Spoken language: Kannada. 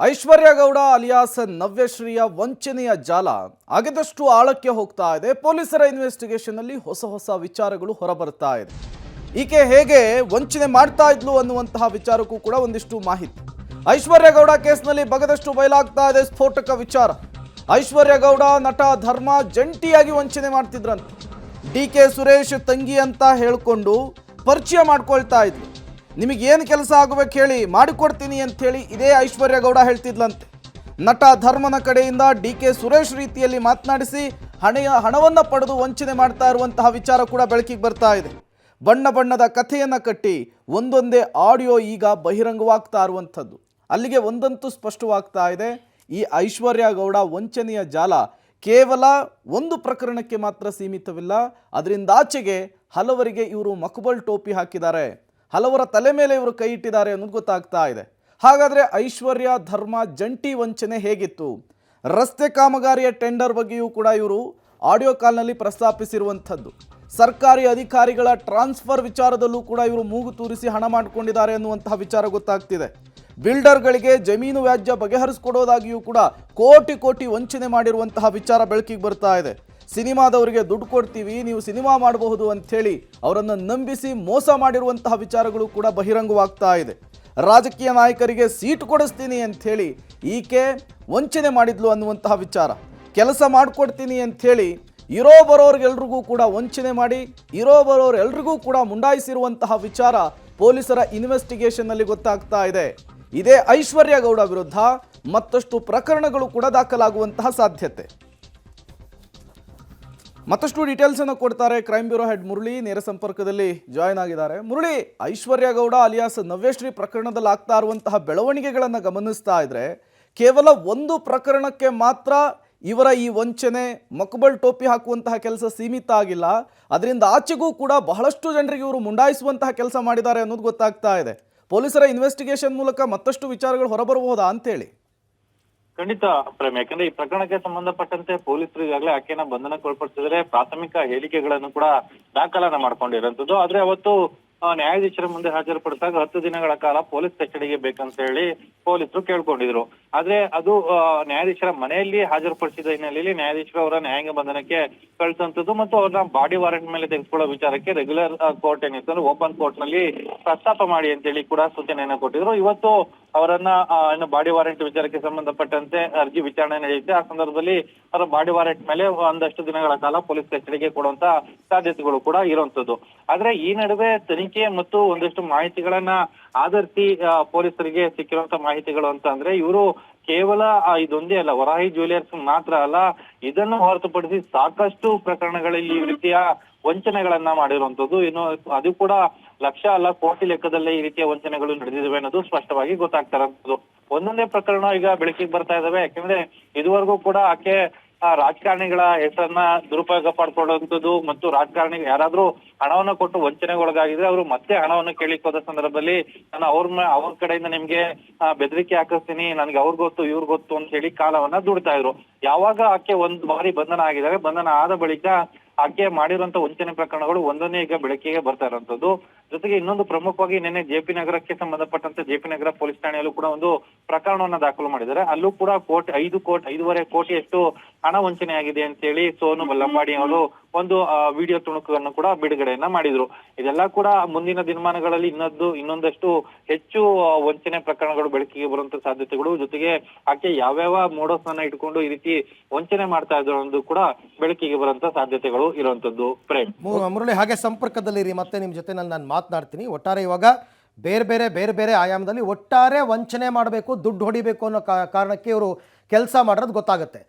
ಐಶ್ವರ್ಯ ಗೌಡ ಅಲಿಯಾಸ್ ನವ್ಯಶ್ರೀಯ ವಂಚನೆಯ ಜಾಲ ಆಗಿದಷ್ಟು ಆಳಕ್ಕೆ ಹೋಗ್ತಾ ಇದೆ. ಪೊಲೀಸರ ಇನ್ವೆಸ್ಟಿಗೇಷನ್ ಅಲ್ಲಿ ಹೊಸ ವಿಚಾರಗಳು ಹೊರಬರ್ತಾ ಇದೆ. ಈಕೆ ಹೇಗೆ ವಂಚನೆ ಮಾಡ್ತಾ ಇದ್ಲು ಅನ್ನುವಂತಹ ವಿಚಾರಕ್ಕೂ ಕೂಡ ಒಂದಿಷ್ಟು ಮಾಹಿತಿ. ಐಶ್ವರ್ಯ ಗೌಡ ಕೇಸ್ನಲ್ಲಿ ಬಗದಷ್ಟು ಬಯಲಾಗ್ತಾ ಇದೆ ಸ್ಫೋಟಕ ವಿಚಾರ. ಐಶ್ವರ್ಯ ಗೌಡ ನಟ ಧರ್ಮ ಜಂಟಿಯಾಗಿ ವಂಚನೆ ಮಾಡ್ತಿದ್ರಂತೆ. ಡಿ.ಕೆ. ಸುರೇಶ್ ತಂಗಿ ಅಂತ ಹೇಳ್ಕೊಂಡು ಪರಿಚಯ ಮಾಡ್ಕೊಳ್ತಾ ಇದ್ಲು. ನಿಮಗೇನು ಕೆಲಸ ಆಗಬೇಕು ಹೇಳಿ ಮಾಡಿಕೊಡ್ತೀನಿ ಅಂಥೇಳಿ ಇದೇ ಐಶ್ವರ್ಯ ಗೌಡ ಹೇಳ್ತಿದ್ಲಂತೆ. ನಟ ಧರ್ಮನ ಕಡೆಯಿಂದ ಡಿ.ಕೆ. ಸುರೇಶ್ ರೀತಿಯಲ್ಲಿ ಮಾತನಾಡಿಸಿ ಹಣವನ್ನು ಪಡೆದು ವಂಚನೆ ಮಾಡ್ತಾ ಇರುವಂತಹ ವಿಚಾರ ಕೂಡ ಬೆಳಕಿಗೆ ಬರ್ತಾ ಇದೆ. ಬಣ್ಣದ ಕಥೆಯನ್ನು ಕಟ್ಟಿ ಒಂದೊಂದೇ ಆಡಿಯೋ ಈಗ ಬಹಿರಂಗವಾಗ್ತಾ ಇರುವಂಥದ್ದು. ಅಲ್ಲಿಗೆ ಒಂದಂತೂ ಸ್ಪಷ್ಟವಾಗ್ತಾ ಇದೆ, ಈ ಐಶ್ವರ್ಯ ಗೌಡ ವಂಚನೆಯ ಜಾಲ ಕೇವಲ ಒಂದು ಪ್ರಕರಣಕ್ಕೆ ಮಾತ್ರ ಸೀಮಿತವಿಲ್ಲ. ಅದರಿಂದಾಚೆಗೆ ಹಲವರಿಗೆ ಇವರು ಮಕ್ಬಲ್ ಟೋಪಿ ಹಾಕಿದ್ದಾರೆ, ಹಲವರ ತಲೆ ಮೇಲೆ ಇವರು ಕೈ ಇಟ್ಟಿದ್ದಾರೆ ಅನ್ನೋದು ಗೊತ್ತಾಗ್ತಾ ಇದೆ. ಹಾಗಾದರೆ ಐಶ್ವರ್ಯ ಧರ್ಮ ಜಂಟಿ ವಂಚನೆ ಹೇಗಿತ್ತು? ರಸ್ತೆ ಕಾಮಗಾರಿಯ ಟೆಂಡರ್ ಬಗ್ಗೆಯೂ ಕೂಡ ಇವರು ಆಡಿಯೋ ಕಾಲ್ನಲ್ಲಿ ಪ್ರಸ್ತಾಪಿಸಿರುವಂಥದ್ದು. ಸರ್ಕಾರಿ ಅಧಿಕಾರಿಗಳ ಟ್ರಾನ್ಸ್ಫರ್ ವಿಚಾರದಲ್ಲೂ ಕೂಡ ಇವರು ಮೂಗು ತೂರಿಸಿ ಹಣ ಮಾಡಿಕೊಂಡಿದ್ದಾರೆ ಅನ್ನುವಂತಹ ವಿಚಾರ ಗೊತ್ತಾಗ್ತಿದೆ. ಬಿಲ್ಡರ್ಗಳಿಗೆ ಜಮೀನು ವ್ಯಾಜ್ಯ ಬಗೆಹರಿಸಿಕೊಡೋದಾಗಿಯೂ ಕೂಡ ಕೋಟಿ ವಂಚನೆ ಮಾಡಿರುವಂತಹ ವಿಚಾರ ಬೆಳಕಿಗೆ ಬರ್ತಾ ಇದೆ. ಸಿನಿಮಾದವರಿಗೆ ದುಡ್ಡು ಕೊಡ್ತೀವಿ, ನೀವು ಸಿನಿಮಾ ಮಾಡಬಹುದು ಅಂಥೇಳಿ ಅವರನ್ನು ನಂಬಿಸಿ ಮೋಸ ಮಾಡಿರುವಂತಹ ವಿಚಾರಗಳು ಕೂಡ ಬಹಿರಂಗವಾಗ್ತಾ ಇದೆ. ರಾಜಕೀಯ ನಾಯಕರಿಗೆ ಸೀಟು ಕೊಡಿಸ್ತೀನಿ ಅಂಥೇಳಿ ಈಕೆ ವಂಚನೆ ಮಾಡಿದ್ಲು ಅನ್ನುವಂತಹ ವಿಚಾರ. ಕೆಲಸ ಮಾಡಿಕೊಡ್ತೀನಿ ಅಂಥೇಳಿ ಇರೋ ಬರೋರಿಗೆಲ್ರಿಗೂ ಕೂಡ ವಂಚನೆ ಮಾಡಿ ಇರೋ ಬರೋರೆಲ್ರಿಗೂ ಕೂಡ ಮುಂಡಾಯಿಸಿರುವಂತಹ ವಿಚಾರ ಪೊಲೀಸರ ಇನ್ವೆಸ್ಟಿಗೇಷನ್ನಲ್ಲಿ ಗೊತ್ತಾಗ್ತಾ ಇದೆ. ಇದೇ ಐಶ್ವರ್ಯ ಗೌಡ ವಿರುದ್ಧ ಮತ್ತಷ್ಟು ಪ್ರಕರಣಗಳು ಕೂಡ ದಾಖಲಾಗುವಂತಹ ಸಾಧ್ಯತೆ. ಮತ್ತಷ್ಟು ಡೀಟೇಲ್ಸ್ ಅನ್ನು ಕೊಡ್ತಾರೆ ಕ್ರೈಮ್ ಬ್ಯೂರೋ ಹೆಡ್ ಮುರಳಿ, ನೇರ ಸಂಪರ್ಕದಲ್ಲಿ ಜಾಯ್ನ್ ಆಗಿದ್ದಾರೆ. ಮುರಳಿ, ಐಶ್ವರ್ಯ ಗೌಡ ಅಲಿಯಾಸ್ ನವ್ಯಶ್ರೀ ಪ್ರಕರಣದಲ್ಲಿ ಆಗ್ತಾ ಇರುವಂತಹ ಬೆಳವಣಿಗೆಗಳನ್ನು ಗಮನಿಸ್ತಾ ಇದ್ರೆ ಕೇವಲ ಒಂದು ಪ್ರಕರಣಕ್ಕೆ ಮಾತ್ರ ಇವರ ಈ ವಂಚನೆ ಮಕ್ಬಲ್ ಟೋಪಿ ಹಾಕುವಂತಹ ಕೆಲಸ ಸೀಮಿತ ಆಗಿಲ್ಲ. ಅದರಿಂದ ಆಚೆಗೂ ಕೂಡ ಬಹಳಷ್ಟು ಜನರಿಗೆ ಇವರು ಮುಂಡಾಯಿಸುವಂತಹ ಕೆಲಸ ಮಾಡಿದ್ದಾರೆ ಅನ್ನೋದು ಗೊತ್ತಾಗ್ತಾ ಇದೆ. ಪೊಲೀಸರ ಇನ್ವೆಸ್ಟಿಗೇಷನ್ ಮೂಲಕ ಮತ್ತಷ್ಟು ವಿಚಾರಗಳು ಹೊರಬರಬಹುದಾ ಅಂತೇಳಿ? ಖಂಡಿತ ಪ್ರೇಮ್, ಯಾಕಂದ್ರೆ ಈ ಪ್ರಕರಣಕ್ಕೆ ಸಂಬಂಧಪಟ್ಟಂತೆ ಪೊಲೀಸರು ಈಗಾಗಲೇ ಆಕೆಯನ್ನ ಬಂಧನಕ್ಕೊಳಪಡಿಸಿದರೆ ಪ್ರಾಥಮಿಕ ಹೇಳಿಕೆಗಳನ್ನು ಕೂಡ ದಾಖಲನ ಮಾಡ್ಕೊಂಡಿರೋಂಥದ್ದು. ಆದ್ರೆ ಅವತ್ತು ನ್ಯಾಯಾಧೀಶರ ಮುಂದೆ ಹಾಜರುಪಡಿಸಿದಾಗ 10 ದಿನಗಳ ಕಾಲ ಪೊಲೀಸ್ ಕಸ್ಟಡಿಗೆ ಬೇಕಂತ ಹೇಳಿ ಪೊಲೀಸರು ಕೇಳ್ಕೊಂಡಿದ್ರು. ಆದ್ರೆ ಅದು ನ್ಯಾಯಾಧೀಶರ ಮನೆಯಲ್ಲಿ ಹಾಜರುಪಡಿಸಿದ ಹಿನ್ನೆಲೆಯಲ್ಲಿ ನ್ಯಾಯಾಧೀಶರು ಅವರ ನ್ಯಾಯಾಂಗ ಬಂಧನಕ್ಕೆ ಕಳಿಸುವಂತದ್ದು ಮತ್ತು ಅವ್ರನ್ನ ಬಾಡಿ ವಾರೆಂಟ್ ಮೇಲೆ ತೆಗೆದುಕೊಳ್ಳೋ ವಿಚಾರಕ್ಕೆ ರೆಗ್ಯುಲರ್ ಕೋರ್ಟ್ ಏನಿತ್ತು ಓಪನ್ ಕೋರ್ಟ್ ನಲ್ಲಿ ಪ್ರಸ್ತಾಪ ಮಾಡಿ ಅಂತೇಳಿ ಕೂಡ ಸೂಚನೆಯನ್ನ ಕೊಟ್ಟಿದ್ರು. ಇವತ್ತು ಅವರನ್ನ ಬಾಡಿ ವಾರೆಂಟ್ ವಿಚಾರಕ್ಕೆ ಸಂಬಂಧಪಟ್ಟಂತೆ ಅರ್ಜಿ ವಿಚಾರಣೆ ನಡೆಯುತ್ತೆ. ಆ ಸಂದರ್ಭದಲ್ಲಿ ಅವರ ಬಾಡಿ ವಾರೆಂಟ್ ಮೇಲೆ ಒಂದಷ್ಟು ದಿನಗಳ ಕಾಲ ಪೊಲೀಸ್ ಕಸ್ಟಡಿಗೆ ಕೊಡುವಂತ ಸಾಧ್ಯತೆಗಳು ಕೂಡ ಇರುವಂತದ್ದು. ಆದ್ರೆ ಈ ನಡುವೆ ತನಿಖೆ ಮತ್ತು ಒಂದಷ್ಟು ಮಾಹಿತಿಗಳನ್ನ ಆಧರಿಸಿ ಪೊಲೀಸರಿಗೆ ಸಿಕ್ಕಿರುವಂತ ಮಾಹಿತಿಗಳು ಅಂತ ಅಂದ್ರೆ ಇವರು ಕೇವಲ ಇದೊಂದೇ ಅಲ್ಲ, ವರಾಹಿ ಜ್ಯುವೆಲರ್ಸ್ ಮಾತ್ರ ಅಲ್ಲ, ಇದನ್ನು ಹೊರತುಪಡಿಸಿ ಸಾಕಷ್ಟು ಪ್ರಕರಣಗಳಲ್ಲಿ ಈ ರೀತಿಯ ವಂಚನೆಗಳನ್ನ ಮಾಡಿರುವಂತದ್ದು. ಇನ್ನು ಅದು ಕೂಡ ಲಕ್ಷ ಅಲ್ಲ ಕೋಟಿ ಲೆಕ್ಕದಲ್ಲೇ ಈ ರೀತಿಯ ವಂಚನೆಗಳು ನಡೆದಿವೆ ಅನ್ನೋದು ಸ್ಪಷ್ಟವಾಗಿ ಗೊತ್ತಾಗ್ತಾ ಇರೋದು. ಒಂದೊಂದೇ ಪ್ರಕರಣ ಈಗ ಬೆಳಕಿಗೆ ಬರ್ತಾ ಇದಾವೆ. ಯಾಕಂದ್ರೆ ಇದುವರೆಗೂ ಕೂಡ ಆಕೆ ರಾಜಕಾರಣಿಗಳ ಹೆಸರನ್ನ ದುರುಪಯೋಗ ಪಡ್ಕೊಳ್ಳುವಂಥದ್ದು ಮತ್ತು ರಾಜಕಾರಣಿಗೆ ಯಾರಾದ್ರೂ ಹಣವನ್ನ ಕೊಟ್ಟು ವಂಚನೆಗೆ ಒಳಗಾಗಿದ್ರೆ ಅವರು ಮತ್ತೆ ಹಣವನ್ನು ಕೇಳಿಕ್ ಹೋದ ಸಂದರ್ಭದಲ್ಲಿ ನಾನು ಅವ್ರ ಕಡೆಯಿಂದ ನಿಮ್ಗೆ ಬೆದರಿಕೆ ಹಾಕಿಸ್ತೀನಿ, ನನ್ಗೆ ಅವ್ರ ಗೊತ್ತು ಇವ್ರ ಗೊತ್ತು ಅಂತ ಹೇಳಿ ಕಾಲವನ್ನ ದುಡ್ತಾ ಇದ್ರು. ಯಾವಾಗ ಆಕೆ ಒಂದ್ ಬಾರಿ ಬಂಧನ ಆಗಿದ್ದಾರೆ, ಬಂಧನ ಆದ ಬಳಿಕ ಆಕೆ ಮಾಡಿರುವಂತ ವಂಚನೆ ಪ್ರಕರಣಗಳು ಒಂದೊಂದೇ ಈಗ ಬೆಳಕಿಗೆ ಬರ್ತಾ ಇರುವಂತದ್ದು. ಜೊತೆಗೆ ಇನ್ನೊಂದು ಪ್ರಮುಖವಾಗಿ ನಿನ್ನೆ ಜೆಪಿ ನಗರಕ್ಕೆ ಸಂಬಂಧಪಟ್ಟಂತೆ ಜೆಪಿ ನಗರ ಪೊಲೀಸ್ ಠಾಣೆಯಲ್ಲೂ ಕೂಡ ಒಂದು ಪ್ರಕರಣವನ್ನ ದಾಖಲು ಮಾಡಿದ್ದಾರೆ. ಅಲ್ಲೂ ಕೂಡ 5.5 ಕೋಟಿಯಷ್ಟು ಹಣ ವಂಚನೆ ಆಗಿದೆ ಅಂತ ಹೇಳಿ ಸೋನು ಲಂಬಾಣಿ ಅವರು ಒಂದು ವಿಡಿಯೋ ತುಣುಕನ್ನು ಕೂಡ ಬಿಡುಗಡೆಯನ್ನ ಮಾಡಿದ್ರು. ಇದೆಲ್ಲ ಕೂಡ ಮುಂದಿನ ದಿನಮಾನಗಳಲ್ಲಿ ಇನ್ನೊಂದಷ್ಟು ಹೆಚ್ಚು ವಂಚನೆ ಪ್ರಕರಣಗಳು ಬೆಳಕಿಗೆ ಬರುವಂತ ಸಾಧ್ಯತೆಗಳು, ಜೊತೆಗೆ ಆಕೆ ಯಾವ್ಯಾವ ಮೋಡೋಸ್ ಅನ್ನ ಇಟ್ಕೊಂಡು ಈ ರೀತಿ ವಂಚನೆ ಮಾಡ್ತಾ ಇದ್ರು ಅನ್ನೋದು ಕೂಡ ಬೆಳಕಿಗೆ ಬರುವಂತ ಸಾಧ್ಯತೆಗಳು ಇರುವಂತದ್ದು. ಪ್ರೇಮ್, ಮುರಳಿ, ಹಾಗೆ ಸಂಪರ್ಕದಲ್ಲಿರಿ, ಮತ್ತೆ ನಿಮ್ ಜೊತೆ ನಾನು ಮಾತನಾಡ್ತೀನಿ. ಒಟ್ಟಾರೆ ಇವಾಗ ಬೇರೆ ಬೇರೆ ಆಯಾಮದಲ್ಲಿ ಒಟ್ಟಾರೆ ವಂಚನೆ ಮಾಡಬೇಕು, ದುಡ್ಡು ಹೊಡಿಬೇಕು ಅನ್ನೋ ಕಾರಣಕ್ಕೆ ಇವರು ಕೆಲಸ ಮಾಡೋದು ಗೊತ್ತಾಗುತ್ತೆ.